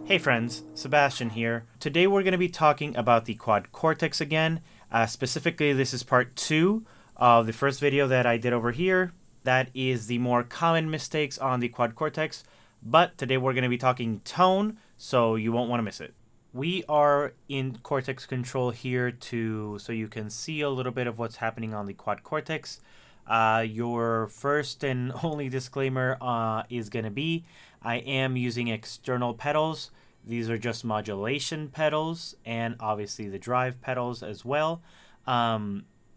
Hey friends, Sebastian here. Today we're going to be talking about the quad cortex again. Specifically, this is part 2 of the first video that I did over here. That is the more common mistakes on the quad cortex. But today we're going to be talking tone, so you won't want to miss it. We are in cortex control here so you can see a little bit of what's happening on the quad cortex. Your first and only disclaimer is going to be I am using external pedals. These are just modulation pedals and obviously the drive pedals as well.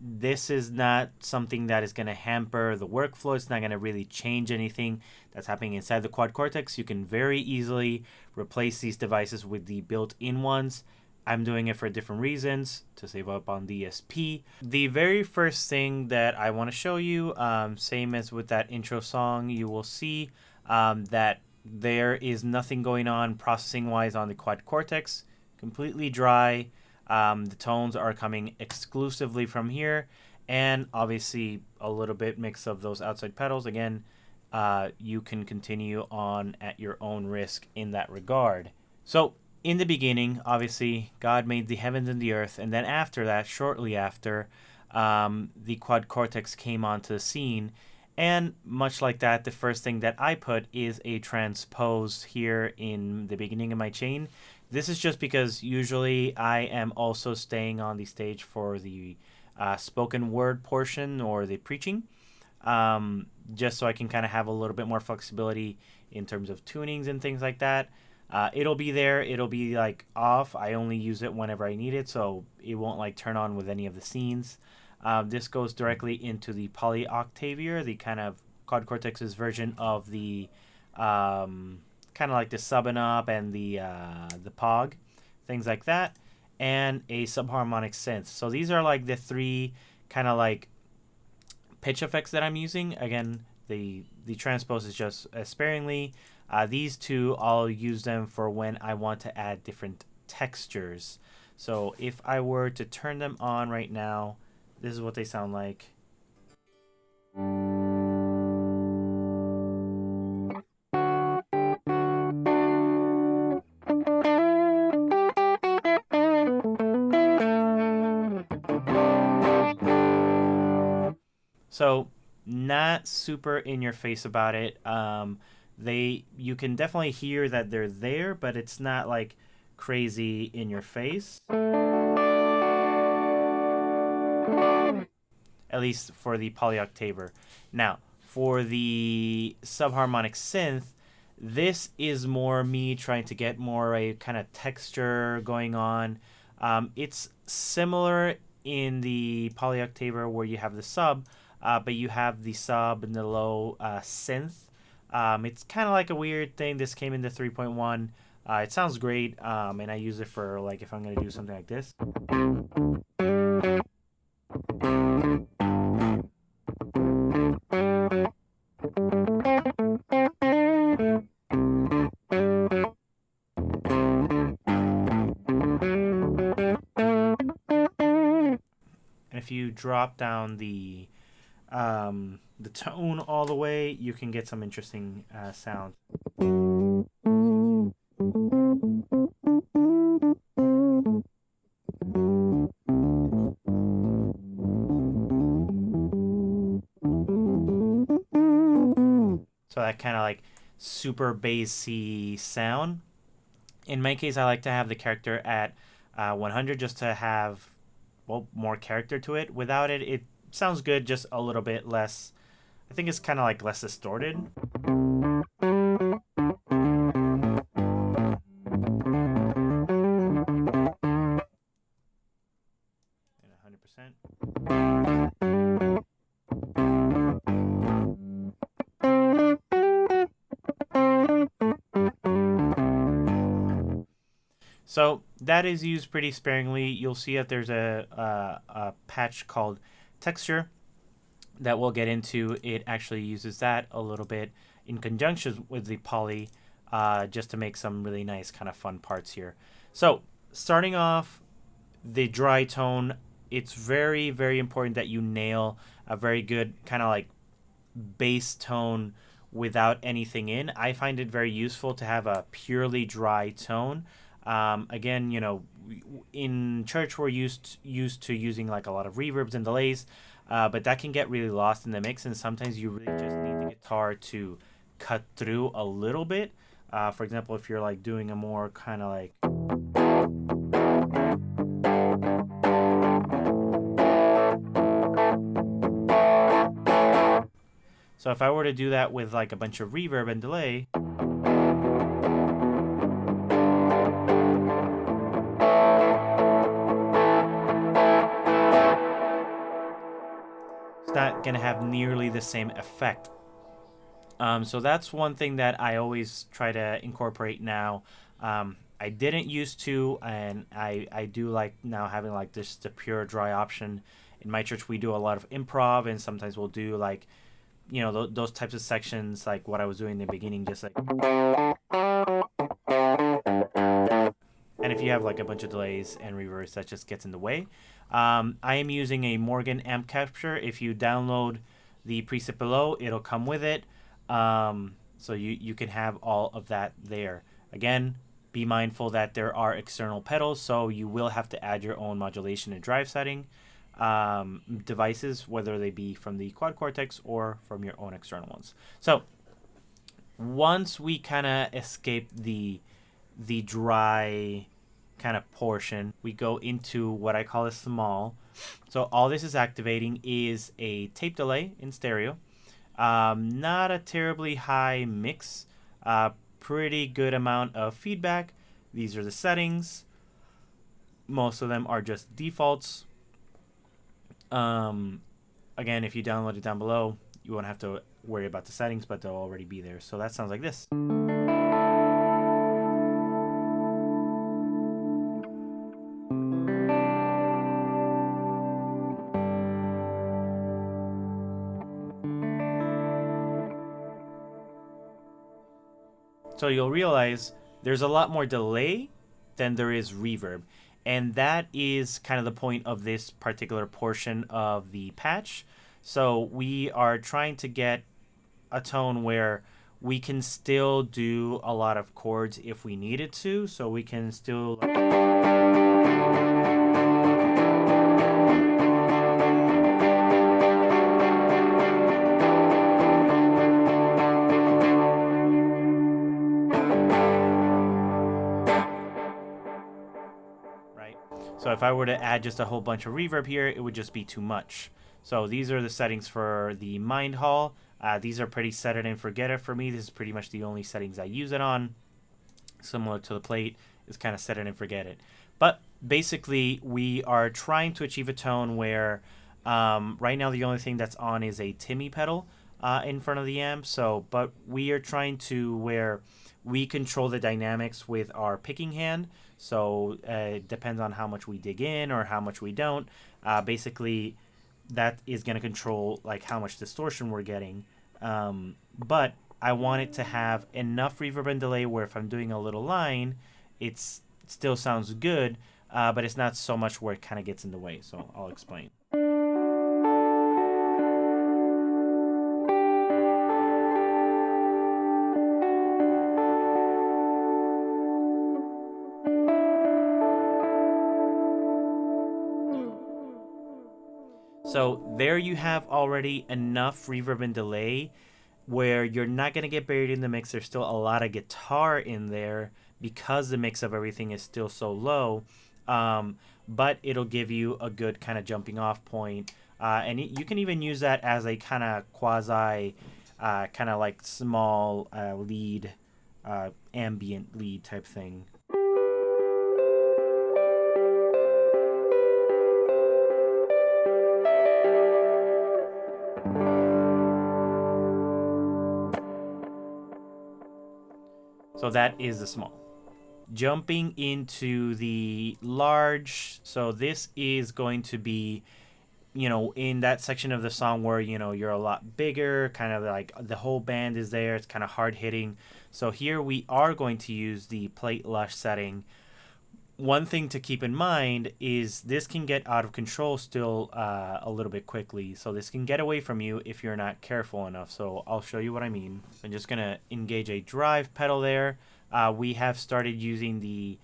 This is not something that is going to hamper the workflow. It's not going to really change anything that's happening inside the quad cortex. You can very easily replace these devices with the built-in ones. I'm doing it for different reasons to save up on DSP. The very first thing that I want to show you, same as with that intro song, you will see that there is nothing going on processing wise on the quad cortex. Completely dry. The tones are coming exclusively from here, and obviously a little bit mix of those outside pedals. Again, you can continue on at your own risk in that regard. So in the beginning, obviously, God made the heavens and the earth, and then after that, shortly after, the quad cortex came onto the scene. And much like that, the first thing that I put is a transpose here in the beginning of my chain. This is just because usually I am also staying on the stage for the spoken word portion or the preaching, just so I can kind of have a little bit more flexibility in terms of tunings and things like that. It'll be there. It'll be like off. I only use it whenever I need it, so it won't like turn on with any of the scenes. This goes directly into the polyoctavier, the kind of quad cortex's version of the kind of like the sub and up and the pog, things like that, and a subharmonic synth. So these are like the three kind of like pitch effects that I'm using. Again, the transpose is just sparingly. These two, I'll use them for when I want to add different textures. So if I were to turn them on right now, this is what they sound like. So not super in your face about it. You can definitely hear that they're there, but it's not like crazy in your face. At least for the polyoctaver. Now, for the subharmonic synth, this is more me trying to get more a kind of texture going on. It's similar in the polyoctaver where you have the sub, but you have the sub and the low synth. It's kind of like a weird thing. This came into 3.1. It sounds great, and I use it for like if I'm going to do something like this. And if you drop down the tone all the way, you can get some interesting sound. So that kind of like super bassy sound. In my case, I like to have the character at 100 just to have more character to it. Without it, it sounds good, just a little bit less. I think it's kind of like less distorted. 100%. So that is used pretty sparingly. You'll see that there's a patch called texture that we'll get into. It actually uses that a little bit in conjunction with the poly, just to make some really nice kind of fun parts here. So starting off, the dry tone, it's very, very important that you nail a very good kind of like bass tone without anything in. I find it very useful to have a purely dry tone. Again, you know, in church we're used to using like a lot of reverbs and delays, but that can get really lost in the mix, and sometimes you really just need the guitar to cut through a little bit. For example, if you're like doing a more kind of like so if I were to do that with like a bunch of reverb and delay, it's not going to have nearly the same effect. So that's one thing that I always try to incorporate now. I didn't used to, and I do like now having like just the pure dry option. In my church, we do a lot of improv, and sometimes we'll do like, you know, those types of sections, like what I was doing in the beginning, just like. And if you have like a bunch of delays and reverbs, that just gets in the way. I am using a Morgan amp capture. If you download the preset below, it'll come with it. So you can have all of that there. Again, be mindful that there are external pedals, so you will have to add your own modulation and drive setting devices, whether they be from the Quad Cortex or from your own external ones. So once we kind of escape the dry kind of portion, we go into what I call a small. So all this is activating is a tape delay in stereo. Not a terribly high mix, pretty good amount of feedback. These are the settings. Most of them are just defaults. Again, if you download it down below, you won't have to worry about the settings, but they'll already be there. So that sounds like this. So you'll realize there's a lot more delay than there is reverb. And that is kind of the point of this particular portion of the patch. So we are trying to get a tone where we can still do a lot of chords if we needed to. So we can still... So if I were to add just a whole bunch of reverb here, it would just be too much. So these are the settings for the Mind Hall. These are pretty set it and forget it for me. This is pretty much the only settings I use it on. Similar to the plate, is kind of set it and forget it. But basically, we are trying to achieve a tone where right now the only thing that's on is a Timmy pedal in front of the amp. So, but we are trying to where we control the dynamics with our picking hand. So it depends on how much we dig in or how much we don't. Basically, that is going to control like how much distortion we're getting. But I want it to have enough reverb and delay where if I'm doing a little line, it still sounds good, but it's not so much where it kind of gets in the way. So I'll explain. So there you have already enough reverb and delay where you're not going to get buried in the mix. There's still a lot of guitar in there because the mix of everything is still so low, but it'll give you a good kind of jumping off point. And you can even use that as a kind of quasi, kind of like small lead, ambient lead type thing. So that is the small. Jumping into the large, so this is going to be, you know, in that section of the song where, you know, you're a lot bigger, kind of like the whole band is there, it's kind of hard hitting. So here we are going to use the plate lush setting. one thing to keep in mind is this can get out of control still a little bit quickly. So this can get away from you if you're not careful enough. So I'll show you what I mean. I'm just going to engage a drive pedal there. We have started using the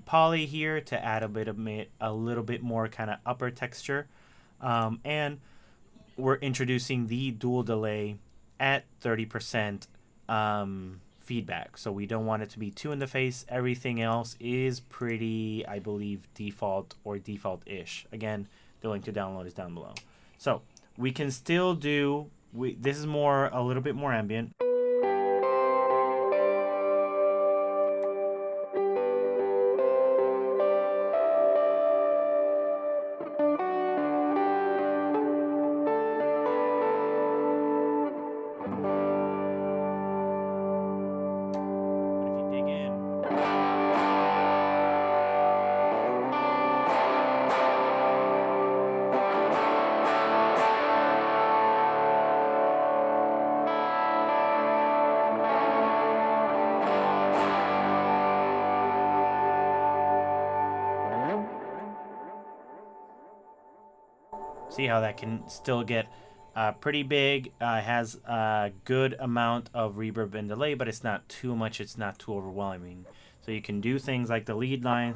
poly here to add a little bit more kind of upper texture. And we're introducing the dual delay at 30% feedback. So we don't want it to be too in the face. Everything else is pretty, I believe, default or default-ish. Again, the link to download is down below. So we can still do, this is a little bit more ambient. See how that can still get pretty big. Has a good amount of reverb and delay, but it's not too much. It's not too overwhelming. So you can do things like the lead line.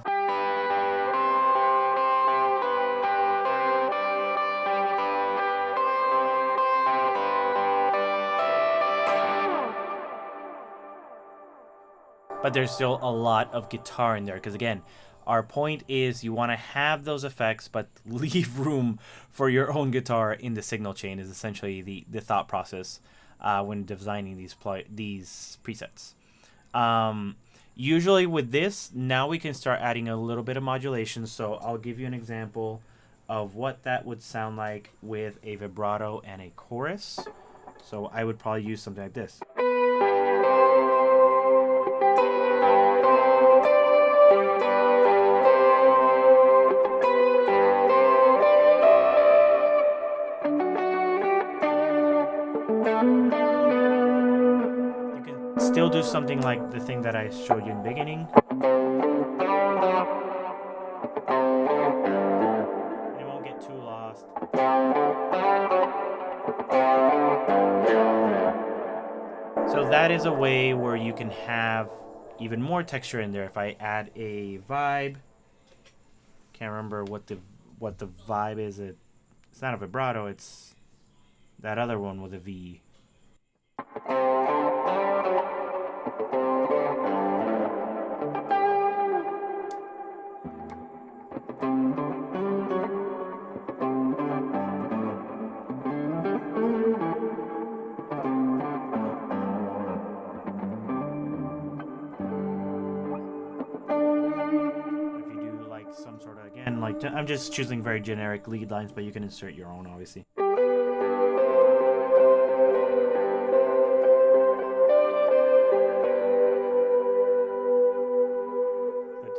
But there's still a lot of guitar in there because, again, our point is you want to have those effects, but leave room for your own guitar in the signal chain is essentially the thought process when designing these presets. Usually with this, now we can start adding a little bit of modulation. So I'll give you an example of what that would sound like with a vibrato and a chorus. So I would probably use something like this. Still do something like the thing that I showed you in the beginning. It won't get too lost. So that is a way where you can have even more texture in there. If I add a vibe, can't remember what the vibe is. It's not a vibrato, it's that other one with a V. Like, I'm just choosing very generic lead lines, but you can insert your own, obviously. Clipped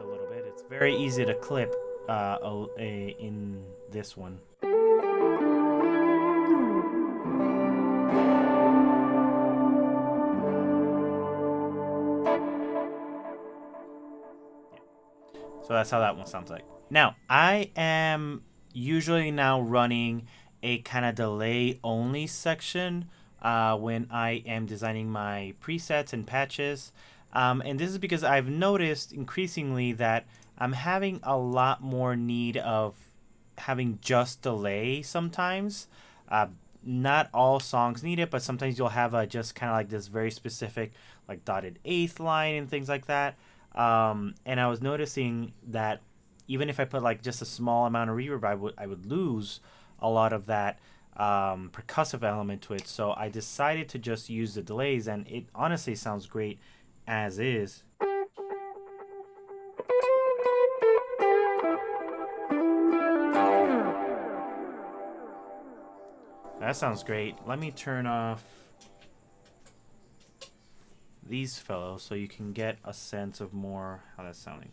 a little bit. It's very easy to clip in this one. So that's how that one sounds like. Now, I am usually now running a kind of delay only section when I am designing my presets and patches. And this is because I've noticed increasingly that I'm having a lot more need of having just delay sometimes. Not all songs need it, but sometimes you'll have just kind of like this very specific like dotted eighth line and things like that. And I was noticing that even if I put like just a small amount of reverb, I would lose a lot of that percussive element to it. So I decided to just use the delays, and it honestly sounds great as is. That sounds great. Let me turn off these fellows so you can get a sense of more how that's sounding.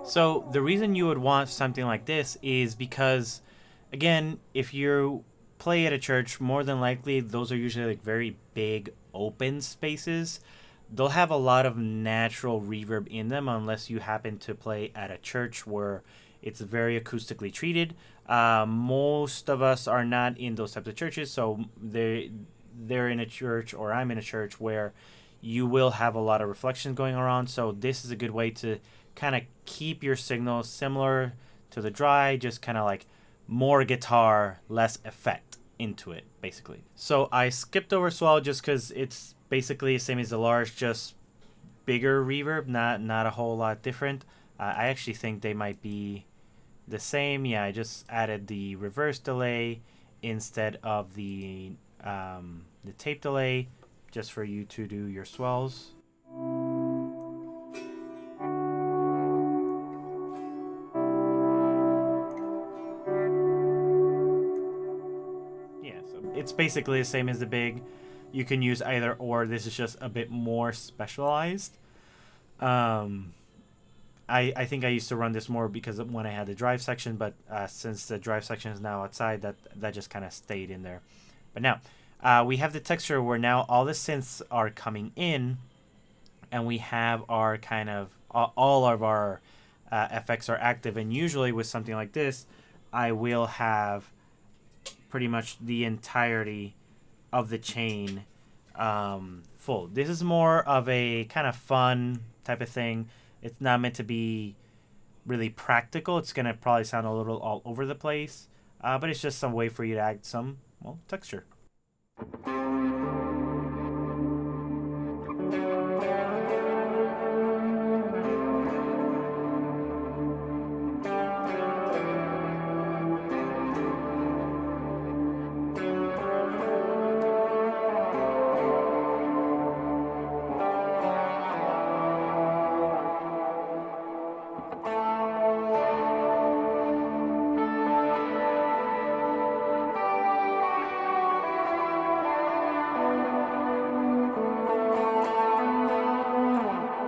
So the reason you would want something like this is because, again, if you play at a church, more than likely those are usually like very big open spaces. They'll have a lot of natural reverb in them unless you happen to play at a church where it's very acoustically treated. Most of us are not in those types of churches, so they're in a church, or I'm in a church where you will have a lot of reflections going around. So this is a good way to kind of keep your signal similar to the dry, just kind of like more guitar, less effect into it, basically. So I skipped over swell just because it's basically the same as the large, just bigger reverb, not a whole lot different. I actually think they might be the same. Yeah, I just added the reverse delay instead of the tape delay, just for you to do your swells. Yeah, so it's basically the same as the big. You can use either or. This is just a bit more specialized. I think I used to run this more because of when I had the drive section, but since the drive section is now outside, that just kind of stayed in there. But now we have the texture where now all the synths are coming in, and we have our kind of all of our effects are active. And usually with something like this, I will have pretty much the entirety of the chain full. This is more of a kind of fun type of thing. It's not meant to be really practical. It's going to probably sound a little all over the place, but it's just some way for you to add some, well, texture.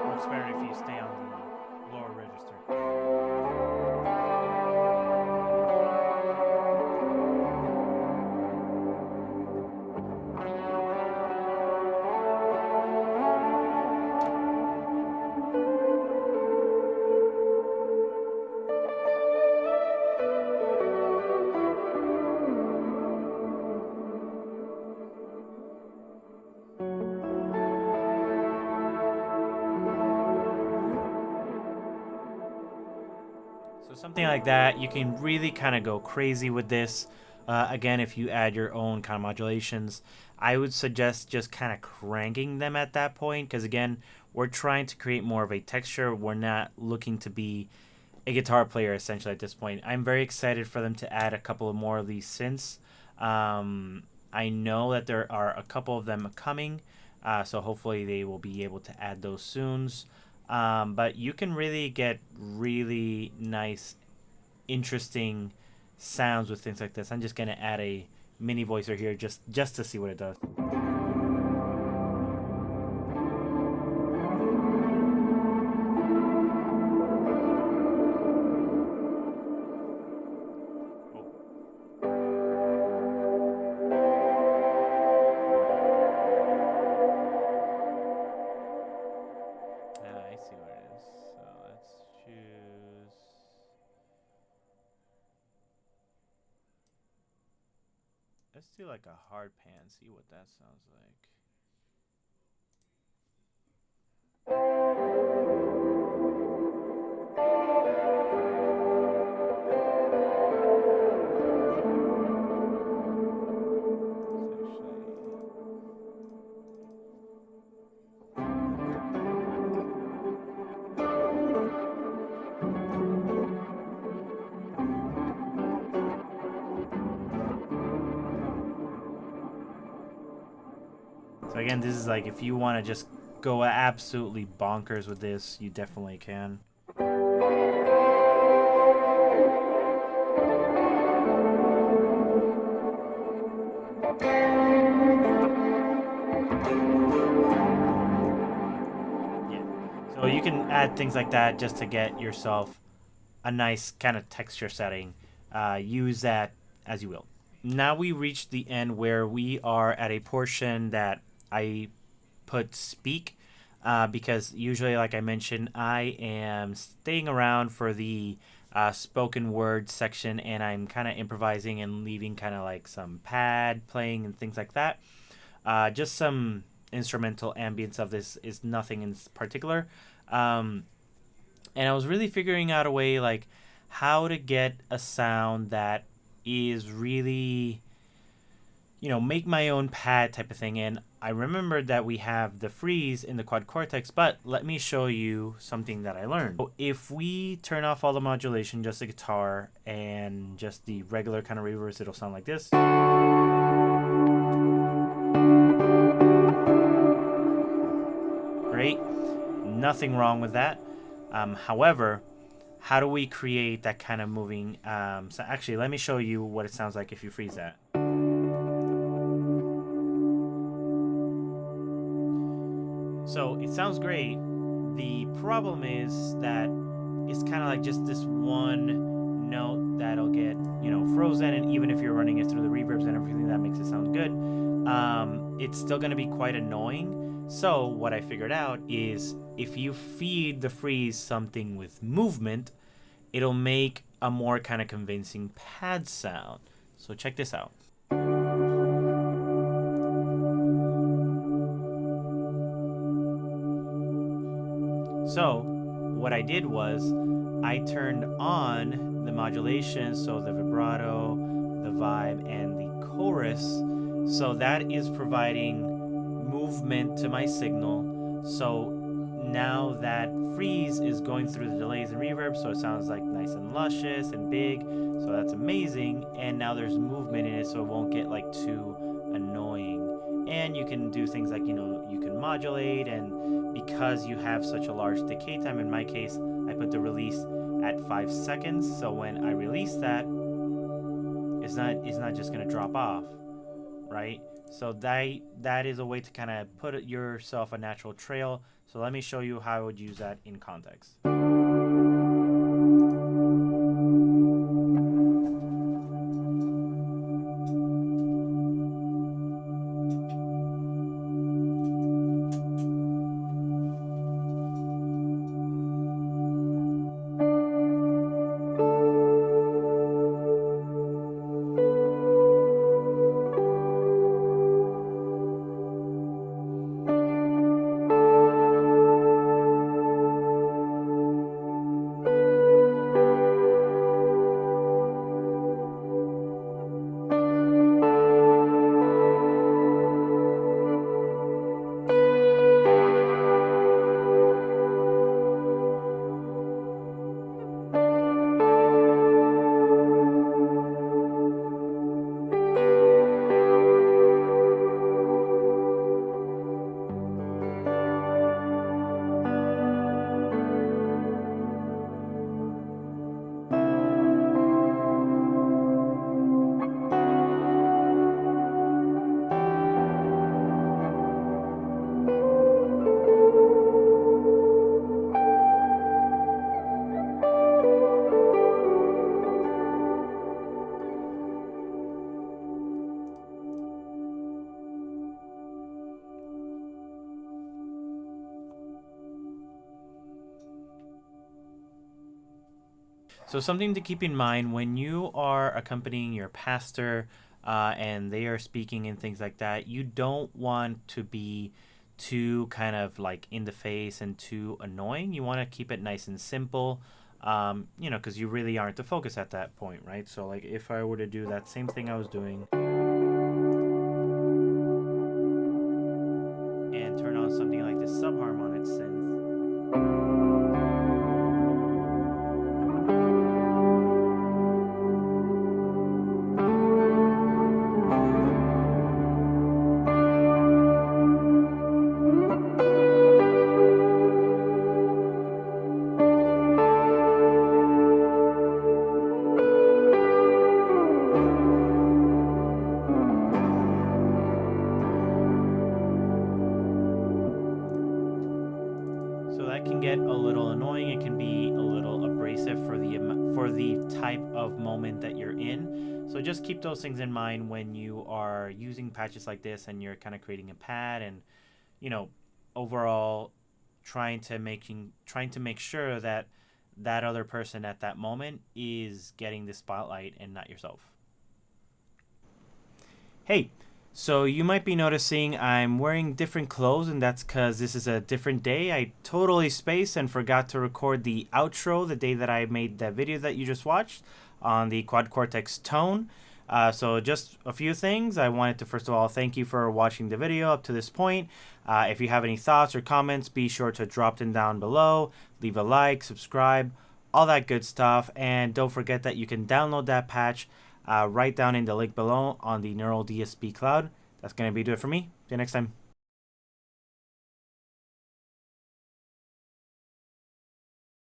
Works better if you stay on the lower register. So something like that, you can really kind of go crazy with this. Again, if you add your own kind of modulations, I would suggest just kind of cranking them at that point, because again, we're trying to create more of a texture. We're not looking to be a guitar player essentially at this point. I'm very excited for them to add a couple of more of these synths. I know that there are a couple of them coming, so hopefully they will be able to add those soon. But you can really get really nice, interesting sounds with things like this. I'm just going to add a mini voicer here just to see what it does. I see what it is. So let's choose. Let's do like a hard pan, see what that sounds like. So again, this is like if you want to just go absolutely bonkers with this, you definitely can. Yeah. So you can add things like that just to get yourself a nice kind of texture setting. Use that as you will. Now we reach the end where we are at a portion that I put speak, because usually, like I mentioned, I am staying around for the spoken word section, and I'm kind of improvising and leaving kind of like some pad playing and things like that. Just some instrumental ambience of this, is nothing in particular. And I was really figuring out a way like how to get a sound that is really, make my own pad type of thing. And I remembered that we have the freeze in the quad cortex, but let me show you something that I learned. So if we turn off all the modulation, just the guitar and just the regular kind of reverbs, it'll sound like this. Great. Nothing wrong with that. However, how do we create that kind of moving? So actually, let me show you what it sounds like if you freeze that. So it sounds great. The problem is that it's kind of like just this one note that'll get, frozen. And even if you're running it through the reverbs and everything, that makes it sound good. It's still going to be quite annoying. So what I figured out is if you feed the freeze something with movement, it'll make a more kind of convincing pad sound. So check this out. So what I did was I turned on the modulation, so the vibrato, the vibe, and the chorus. So that is providing movement to my signal. So now that freeze is going through the delays and reverb, so it sounds like nice and luscious and big. So that's amazing. And now there's movement in it, so it won't get like too annoying. And you can do things like, you can modulate, and because you have such a large decay time, in my case, I put the release at 5 seconds. So when I release that, it's not just gonna drop off, right? So that is a way to kind of put yourself a natural trail. So let me show you how I would use that in context. So something to keep in mind when you are accompanying your pastor and they are speaking and things like that, you don't want to be too kind of like in the face and too annoying. You want to keep it nice and simple, because you really aren't the focus at that point, right? So like if I were to do that same thing I was doing and turn on something like this Subharm on its synth. Can get a little annoying. It can be a little abrasive for the for the type of moment that you're in. So just keep those things in mind when you are using patches like this and you're kind of creating a pad and, you know, overall trying to make sure that that other person at that moment is getting the spotlight and not yourself. Hey, so you might be noticing I'm wearing different clothes, and that's because this is a different day. I totally spaced and forgot to record the outro the day that I made that video that you just watched on the Quad Cortex tone. So just a few things. I wanted to first of all thank you for watching the video up to this point. If you have any thoughts or comments, be sure to drop them down below. Leave a like, subscribe, all that good stuff. And don't forget that you can download that patch right down in the link below on the Neural DSP cloud. That's going to be it for me. See you next time.